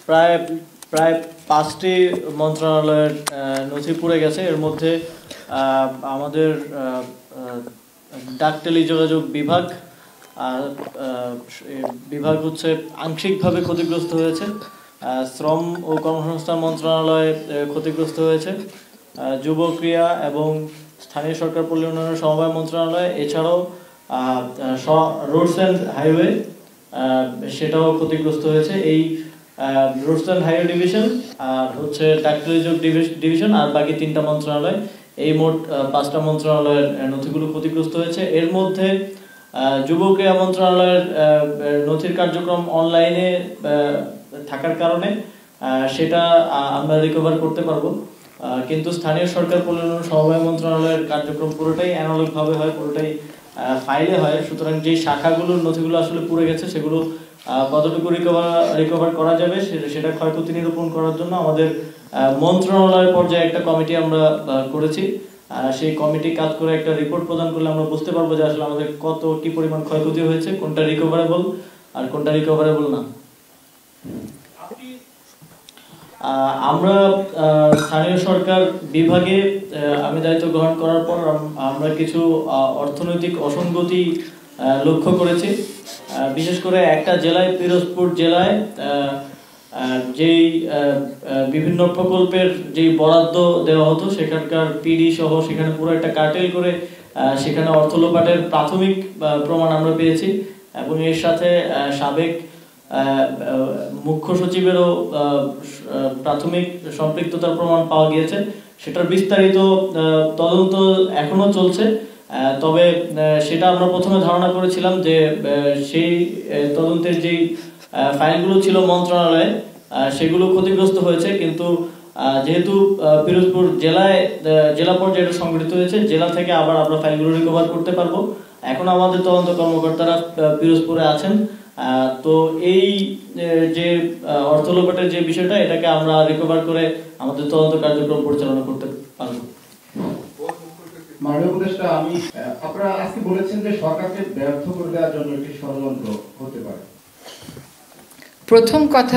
প্রায় প্রায় 5টি মন্ত্রণালয়ের নথি পুড়ে গেছে। এর মধ্যে আমাদের ডাক টেলিযোগাযোগ বিভাগ হচ্ছে আংশিকভাবে ক্ষতিগ্রস্ত হয়েছে। শ্রম ও কর্মসংস্থান মন্ত্রণালয় ক্ষতিগ্রস্ত হয়েছে। যুব ক্রীড়া এবং স্থানীয় সরকার পল্লী উন্নয়ন সমবায় মন্ত্রণালয়, এছাড়াও রোডস অ্যান্ড হাইওয়ে সেটাও ক্ষতিগ্রস্ত হয়েছে। এই রোডস অ্যান্ড হাইওয়ে ডিভিশন আর হচ্ছে ডাক টেলিযোগ ডিভিশন আর বাকি 3টা মন্ত্রণালয়, এই মোট 5টা মন্ত্রণালয়ের নথিগুলো ক্ষতিগ্রস্ত হয়েছে। এর মধ্যে যুব ক্রীড়া মন্ত্রণালয়ের নথির কার্যক্রম অনলাইনে থাকার কারণে সেটা আমরা রিকভার করতে পারবো, কিন্তু স্থানীয় সরকার পল্লী উন্নয়ন সমবায় মন্ত্রণালয়ের কার্যক্রম পুরোটাই অ্যানালগ ভাবে হয়, পুরোটাই ফাইলে হয়। সুতরাং যে শাখাগুলোর নথিগুলো আসলে পুড়ে গেছে সেগুলো কতটুকু রিকভার করা যাবে সেটা ক্ষয়ক্ষতি নিরূপণ করার জন্য আমাদের মন্ত্রণালয় পর্যায়ে একটা কমিটি আমরা করেছি। সেই কমিটি কাজ করে একটা রিপোর্ট প্রদান করলে আমরা বুঝতে পারবো যে আসলে আমাদের কি পরিমাণ ক্ষয়ক্ষতি হয়েছে, কোনটা রিকভারেবল আর কোনটা রিকভারেবল না। আমরা স্থানীয় সরকার বিভাগে আমি দায়িত্ব গ্রহণ করার পর আমরা কিছু অর্থনৈতিক অসঙ্গতি লক্ষ্য করেছি। বিশেষ করে একটা জেলায়, পিরোজপুর জেলায়, যেই বিভিন্ন প্রকল্পের যেই বরাদ্দ দেওয়া হতো সেখানকার পিডি সহ সেখানে পুরো একটা কার্টেল করে সেখানে অর্থ লোপাটের প্রাথমিক প্রমাণ আমরা পেয়েছি, এবং এর সাথে সাবেক মুখ্য সচিবেরও প্রাথমিক সম্পৃক্ততার প্রমাণ পাওয়া গিয়েছে। সেটার বিস্তারিত তদন্ত এখনো চলছে, তবে সেটা আমরা প্রথমে ধারণা করেছিলাম যে সেই তদন্তের যেই ফাইলগুলো ছিল মন্ত্রণালয়ে সেগুলো ক্ষতিগ্রস্ত হয়েছে, কিন্তু যেহেতু পিরোজপুর জেলা পর্যায়ে সংগঠিত হয়েছে, জেলা থেকে আবার আমরা ফাইলগুলো রিকভার করতে পারবো। এখন আমাদের তদন্ত কর্মকর্তারা পিরোজপুরে আছেন। তো এই যে অর্থ লোপাটের যে বিষয়টা, এটাকে আমরা রিকভার করে আমাদের তদন্ত কার্যক্রম পরিচালনা করতে পারবো। মাননীয় উপদেষ্টা, আপনারা আজকে বলেছেন যে সরকারকে ব্যর্থ করে দেওয়ার জন্য একটি ষড়যন্ত্র হতে পারে। প্রথম কথা